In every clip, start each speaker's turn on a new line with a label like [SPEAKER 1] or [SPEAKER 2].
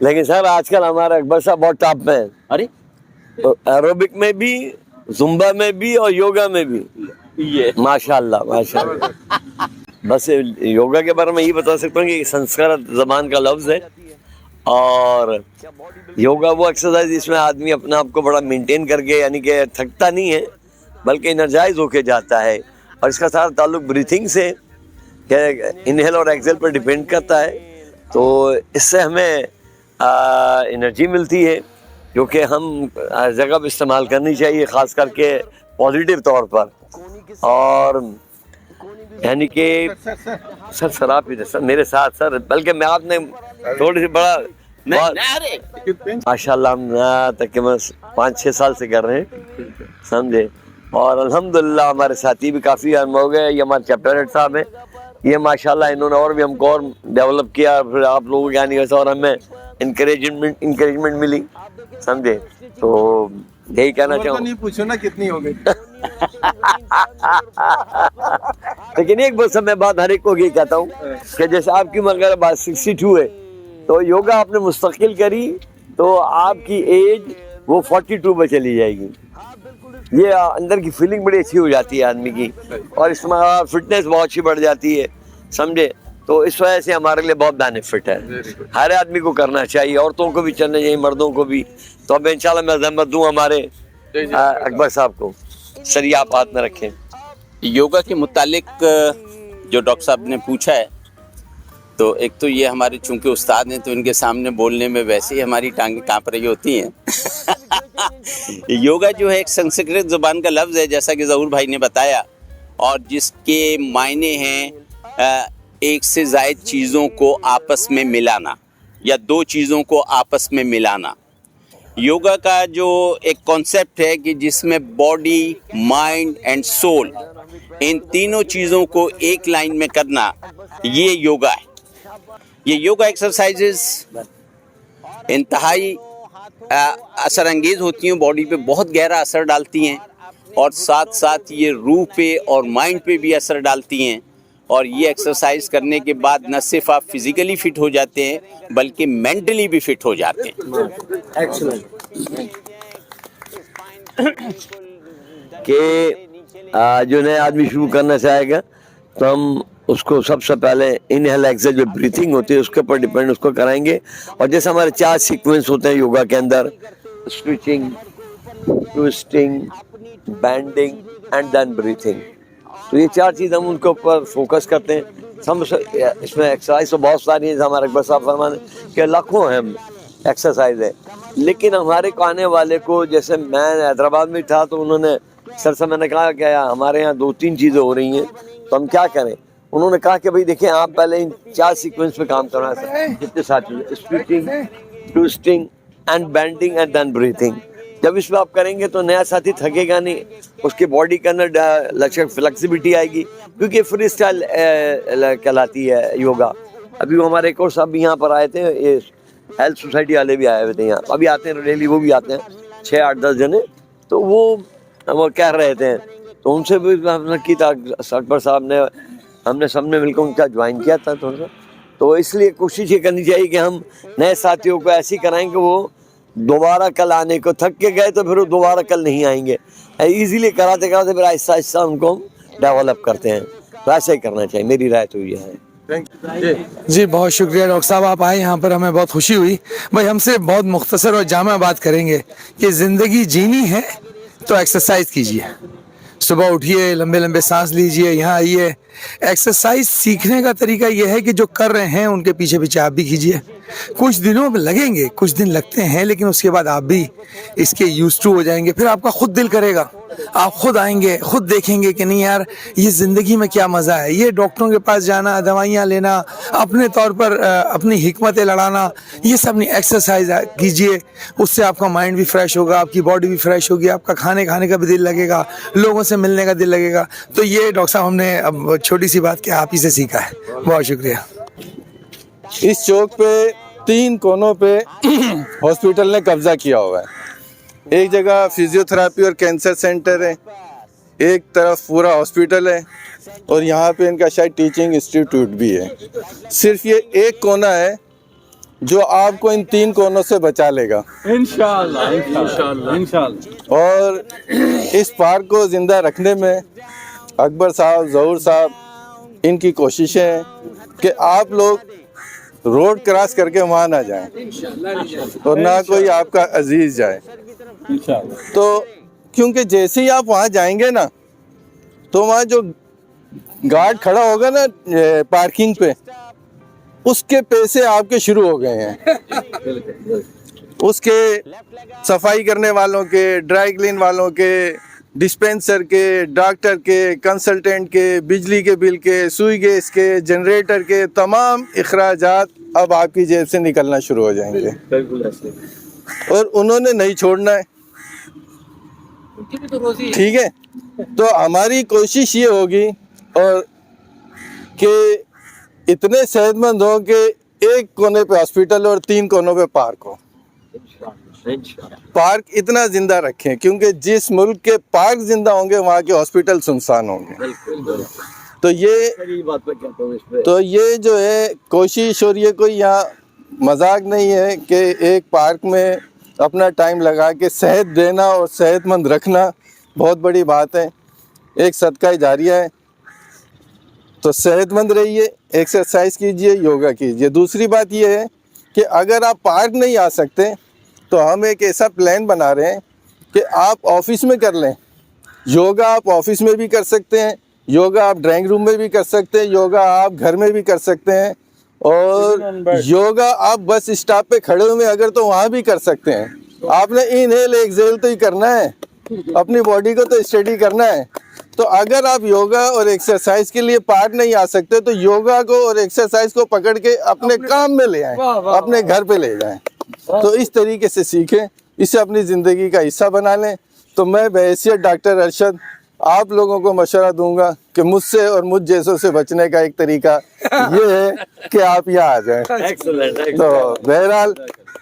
[SPEAKER 1] लेकिन सर आजकल हमारा अकबर साहब बहुत टॉप में है,
[SPEAKER 2] अरे
[SPEAKER 1] एरोबिक में भी, जुम्बा में भी और योगा में भी।
[SPEAKER 2] ये
[SPEAKER 1] माशाल्लाह माशाल्लाह। बस योगा के बारे में ये बता सकता हूँ कि संस्कृत जबान का लफ्ज है, और योगा वो एक्सरसाइज जिसमें आदमी अपने आप को बड़ा मेंटेन करके, यानी कि थकता नहीं है बल्कि एनर्जाइज होके जाता है। और इसका सारा ताल्लुक ब्रीथिंग से, इनहेल और एक्सेल पर डिपेंड करता है। तो इससे हमें एनर्जी मिलती है, जो कि हम हर जगह पर इस्तेमाल करनी चाहिए, ख़ास करके पॉजिटिव तौर पर। और यानी कि सर आप ही सर मेरे साथ सर, बल्कि मैं आपने थोड़ी सी बड़ा
[SPEAKER 2] अरे
[SPEAKER 1] माशाल्लाह हम तकरीबन 5-6 साल से कर रहे हैं, समझे। और अल्हम्दुलिल्लाह हमारे साथी भी काफ़ी अनुभव हो गए। ये हमारे चैप्टर हेड साहब हैं, ये माशाल्लाह इन्होंने और भी हमको और डेवलप किया, फिर आप लोगों की आने और हमें इंकरेजमेंट मिली, समझे। तो यही कहना चाहूँ।
[SPEAKER 3] नहीं पूछो ना कितनी हो गई।
[SPEAKER 1] लेकिन एक बस मैं बात हर एक को ये कहता हूँ कि जैसे आपकी अगर बात 62 है, तो योगा आपने मुस्तकिल करी तो आपकी एज वो 42 पे चली जाएगी। ये अंदर की फीलिंग बड़ी अच्छी हो जाती है आदमी की, और इसमें फिटनेस बहुत अच्छी बढ़ जाती है, समझे। तो इस वजह से हमारे लिए बहुत बेनिफिट है, हर आदमी को करना चाहिए, औरतों को भी चलना चाहिए, मर्दों को भी। तो अब इंशाल्लाह मैं ज़हमत दूँ हमारे अकबर साहब को। सर ये आप हाथ में रखें।
[SPEAKER 2] योगा के मुतालिक जो डॉक्टर साहब ने पूछा है, तो एक तो ये हमारे चूंकि उस्ताद हैं तो इनके सामने बोलने में वैसे ही हमारी टांगें कांप रही होती हैं। योगा जो है एक संस्कृत ज़ुबान का लफ्ज़ है, जैसा कि ज़हूर भाई ने बताया, और जिसके मायने हैं एक से ज़ायद चीज़ों को आपस में मिलाना या दो चीज़ों को आपस में मिलाना। योगा का जो एक कॉन्सेप्ट है कि जिसमें बॉडी, माइंड एंड सोल, इन तीनों चीज़ों को एक लाइन में करना, ये योगा है। ये योगा एक्सरसाइजेस इंतहाई असर अंगेज़ होती हैं, बॉडी पे बहुत गहरा असर डालती हैं, और साथ साथ ये रूह पे और माइंड पे भी असर डालती हैं। और ये एक्सरसाइज करने के बाद न सिर्फ आप फिज़िकली फ़िट हो जाते हैं बल्कि मेंटली भी फ़िट हो जाते हैं।
[SPEAKER 1] एक्सीलेंट। कि जो नया आदमी शुरू करना चाहेगा तो हम उसको सबसे पहले इनहेल एक्सेल जो ब्रीथिंग होती है उसके ऊपर डिपेंड उसको कराएंगे। और जैसे हमारे 4 सीक्वेंस होते हैं योगा के अंदर, switching, twisting, bending and then breathing. तो ये 4 चीज़ हम उनके ऊपर फोकस करते हैं। हम इसमें एक्सरसाइज तो बहुत सारी है, हमारे अकबर साहब फरमाने कि लाखों हैं एक्सरसाइज है, लेकिन हमारे को आने वाले को, जैसे मैं हैदराबाद में था तो उन्होंने सर से मैंने कहा कि हमारे यहाँ 2-3 चीज़ें हो रही हैं तो हम क्या करें। उन्होंने कहा कि भाई देखिए आप पहले इन 4 सीक्वेंस पे काम करना है, जितने साथी, splitting, twisting and bending and then breathing. जब इसमें आप करेंगे तो नया साथी थकेगा नहीं, उसकी बॉडी के अंदर लचक फ्लेक्सिबिलिटी आएगी, क्योंकि फ्री स्टाइल कहलाती है योगा। अभी वो हमारे एक और साहब भी यहाँ पर आए थे, ये हेल्थ सोसाइटी वाले भी आए हुए थे यहाँ, अभी आते हैं डेली, वो भी आते हैं 6-8-10 जने। तो वो कह रहे थे, तो उनसे भी हमने की था, अकबर साहब ने, हमने सबने मिलकर उनका ज्वाइन किया था थोड़ा सा। तो इसलिए कोशिश ये करनी चाहिए कि हम नए साथियों को ऐसी कराएं कि वो दोबारा कल आने को, थक के गए तो फिर वो दोबारा कल नहीं आएंगे। इजीली कराते कराते फिर आहिस्ता आहिस्ता उनको हम डेवलप करते हैं। तो ऐसा ही करना चाहिए, मेरी राय तो ये है।
[SPEAKER 3] जी बहुत शुक्रिया डॉक्टर साहब, आप आए यहाँ पर, हमें बहुत खुशी हुई। भाई हमसे बहुत मुख्तसर और जामा बात करेंगे कि ज़िंदगी जीनी है तो एक्सरसाइज कीजिए, सुबह उठिए, लंबे लंबे सांस लीजिए, यहाँ आइए। एक्सरसाइज सीखने का तरीका यह है कि जो कर रहे हैं उनके पीछे पीछे आप भी कीजिए। कुछ दिनों में लगेंगे, कुछ दिन लगते हैं, लेकिन उसके बाद आप भी इसके यूज्ड टू हो जाएंगे। फिर आपका खुद दिल करेगा, आप खुद आएंगे, खुद देखेंगे कि नहीं यार ये ज़िंदगी में क्या मज़ा है। ये डॉक्टरों के पास जाना, दवाइयाँ लेना, अपने तौर पर अपनी हिकमतें लड़ाना, ये सब नहीं। एक्सरसाइज कीजिए, उससे आपका माइंड भी फ्रेश होगा, आपकी बॉडी भी फ्रेश होगी, आपका खाने का भी दिल लगेगा, लोगों से मिलने का दिल लगेगा। तो ये डॉक्टर साहब हमने अब छोटी सी बात क्या आप ही से सीखा है। बहुत शुक्रिया।
[SPEAKER 4] इस चौक पे 3 कोनों पे हॉस्पिटल ने कब्जा किया हुआ है। एक जगह फिजियोथेरापी और कैंसर सेंटर है, एक तरफ पूरा हॉस्पिटल है, और यहाँ पे इनका शायद टीचिंग इंस्टीट्यूट भी है। सिर्फ ये एक कोना है जो आपको इन 3 कोनों से बचा लेगा।
[SPEAKER 5] इंशाल्लाह इंशाल्लाह इंशाल्लाह।
[SPEAKER 4] और इस पार्क को ज़िंदा रखने में अकबर साहब, ज़हूर साहब, इनकी कोशिशें हैं कि आप लोग रोड क्रॉस करके वहाँ ना जाएं और ना कोई आपका अजीज जाए। तो क्योंकि जैसे ही आप वहाँ जाएंगे ना, तो वहाँ जो गार्ड खड़ा होगा ना पार्किंग पे, उसके पैसे आपके शुरू हो गए हैं। उसके सफाई करने वालों के, ड्राई क्लीन वालों के, डिस्पेंसर के, डॉक्टर के, कंसल्टेंट के, बिजली के बिल के, सुई गैस के, जनरेटर के, तमाम अखराजात अब आपकी जेब से निकलना शुरू हो जाएंगे। और उन्होंने नहीं छोड़ना है, ठीक है। तो हमारी कोशिश ये होगी और कि इतने सेहतमंद हो कि एक कोने पे हॉस्पिटल और 3 कोनों पे पार्क हो। पार्क इतना जिंदा रखें, क्योंकि जिस मुल्क के पार्क जिंदा होंगे वहाँ के हॉस्पिटल सुनसान होंगे। तो ये जो है कोशिश, और ये कोई यहाँ मजाक नहीं है कि एक पार्क में अपना टाइम लगा के सेहत देना और सेहतमंद रखना बहुत बड़ी बात है, एक सदका जारिया है। तो सेहतमंद रहिए, एक्सरसाइज कीजिए, योगा कीजिए। दूसरी बात ये है कि अगर आप पार्क नहीं आ सकते तो हम एक ऐसा प्लान बना रहे हैं कि आप ऑफिस में कर लें। योगा आप ऑफिस में भी कर सकते हैं, योगा आप ड्राइंग रूम में भी कर सकते हैं, योगा आप घर में भी कर सकते हैं, और योगा आप बस स्टॉप पे खड़े हुए अगर तो वहाँ भी कर सकते हैं। आपने इनहेल एक्सहेल तो ही करना है, अपनी बॉडी को तो स्टडी करना है। तो अगर आप योगा और एक्सरसाइज के लिए पार्क नहीं आ सकते तो योगा को और एक्सरसाइज को पकड़ के अपने काम में ले आएं, अपने घर पे ले जाएं। तो इस तरीके से सीखें, इसे अपनी ज़िंदगी का हिस्सा बना लें। तो मैं बहैसियत डॉक्टर अरशद आप लोगों को मशवरा दूंगा कि मुझसे और मुझ जैसों से बचने का एक तरीका ये है कि आप यहाँ आ जाएं। तो बहरहाल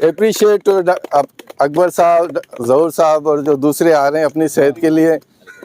[SPEAKER 4] अप्रिशिएट अकबर साहब, ज़हूर साहब और जो दूसरे आ रहे हैं अपनी सेहत के लिए,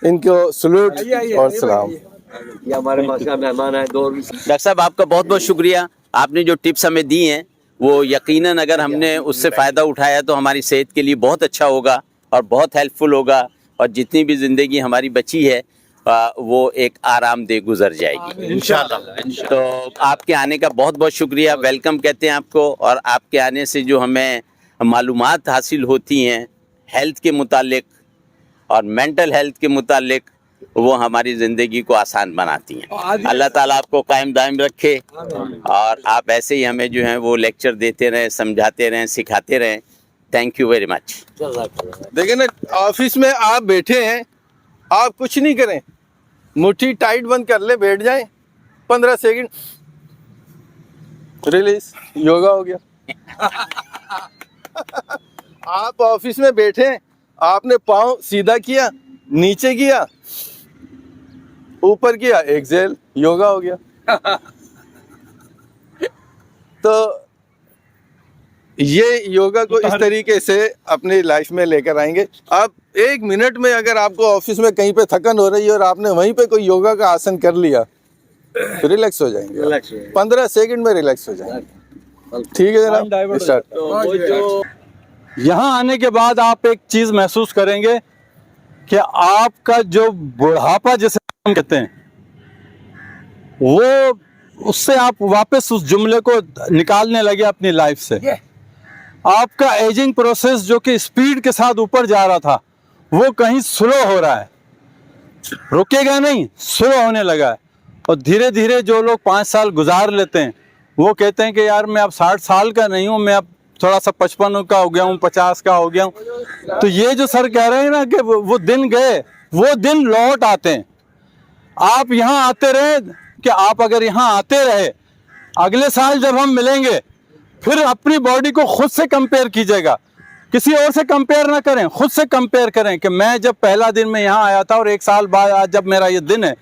[SPEAKER 4] इनको सलूट और सलाम।
[SPEAKER 1] ये हमारे पास का मेहमान है
[SPEAKER 2] डॉक्टर साहब, आपका बहुत बहुत शुक्रिया। आपने जो टिप्स हमें दी हैं वो यकीनन अगर हमने उससे फ़ायदा उठाया तो हमारी सेहत के लिए बहुत अच्छा होगा और बहुत हेल्पफुल होगा, और जितनी भी ज़िंदगी हमारी बची है वो एक आरामदेह गुजर जाएगी इंशाल्लाह। तो आपके आने का बहुत बहुत शुक्रिया, वेलकम कहते हैं आपको। और आपके आने से जो हमें मालूमात हासिल होती हैं हेल्थ के मुतालिक और मेंटल हेल्थ के मुतालिक, वो हमारी ज़िंदगी को आसान बनाती हैं। अल्लाह ताला आपको कायम दायम रखे और आप ऐसे ही हमें जो है वो लेक्चर देते रहें, समझाते रहें, सिखाते रहें। Thank you very much.
[SPEAKER 4] देखिए ना, ऑफिस में आप बैठे हैं, आप कुछ नहीं करें, मुट्ठी टाइट बंद कर ले, बैठ जाएं, 15 सेकंड रिलीज, योगा हो गया। आप ऑफिस में बैठे हैं, आपने पाँव सीधा किया, नीचे किया, ऊपर किया, एक्सेल, योगा हो गया। तो ये योगा को इस तरीके से अपनी लाइफ में लेकर आएंगे। आप 1 मिनट में अगर आपको ऑफिस में कहीं पे थकन हो रही है और आपने वहीं पे कोई योगा का आसन कर लिया तो रिलैक्स हो जाएंगे, 15 सेकंड में रिलैक्स हो जाएंगे। ठीक है जनाब, स्टार्ट।
[SPEAKER 5] यहाँ आने के बाद आप एक चीज महसूस करेंगे कि आपका जो बुढ़ापा जिसे हम कहते हैं, वो उससे आप वापस उस जुमले को निकालने लगे अपनी लाइफ से। आपका एजिंग प्रोसेस जो कि स्पीड के साथ ऊपर जा रहा था वो कहीं स्लो हो रहा है, रुकेगा नहीं, स्लो होने लगा है। और धीरे धीरे जो लोग 5 साल गुजार लेते हैं वो कहते हैं कि यार मैं अब 60 साल का नहीं हूँ, मैं अब थोड़ा सा 55 का हो गया हूँ, 50 का हो गया हूँ। तो ये जो सर कह रहे हैं ना कि वो दिन गए, वो दिन लौट आते हैं। आप यहाँ आते रहे कि आप अगर यहाँ आते रहे, अगले साल जब हम मिलेंगे फिर अपनी बॉडी को खुद से कंपेयर कीजिएगा, किसी और से कंपेयर ना करें, खुद से कंपेयर करें कि मैं जब पहला दिन में यहाँ आया था और 1 साल बाद आज जब मेरा ये दिन है,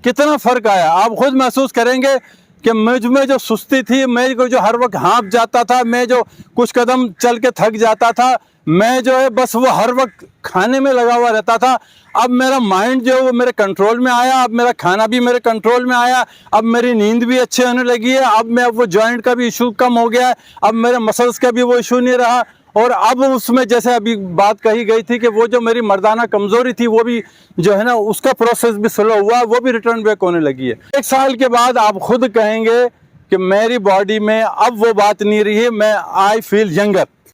[SPEAKER 5] कितना फ़र्क आया। आप खुद महसूस करेंगे कि कि मुझ में जो सुस्ती थी, मेरे को जो हर वक्त हाँफ जाता था, मैं जो कुछ कदम चल के थक जाता था, मैं जो है बस वो हर वक्त खाने में लगा हुआ रहता था। अब मेरा माइंड जो है वो मेरे कंट्रोल में आया, अब मेरा खाना भी मेरे कंट्रोल में आया, अब मेरी नींद भी अच्छी होने लगी है, अब वो जॉइंट का भी इशू कम हो गया है, अब मेरे मसल्स का भी वो इशू नहीं रहा। और अब उसमें जैसे अभी बात कही गई थी कि वो जो मेरी मर्दाना कमज़ोरी थी वो भी जो है ना उसका प्रोसेस भी स्लो हुआ, वो भी रिटर्न बैक होने लगी है। 1 साल के बाद आप खुद कहेंगे कि मेरी बॉडी में अब वो बात नहीं रही है, मैं आई फील यंगर।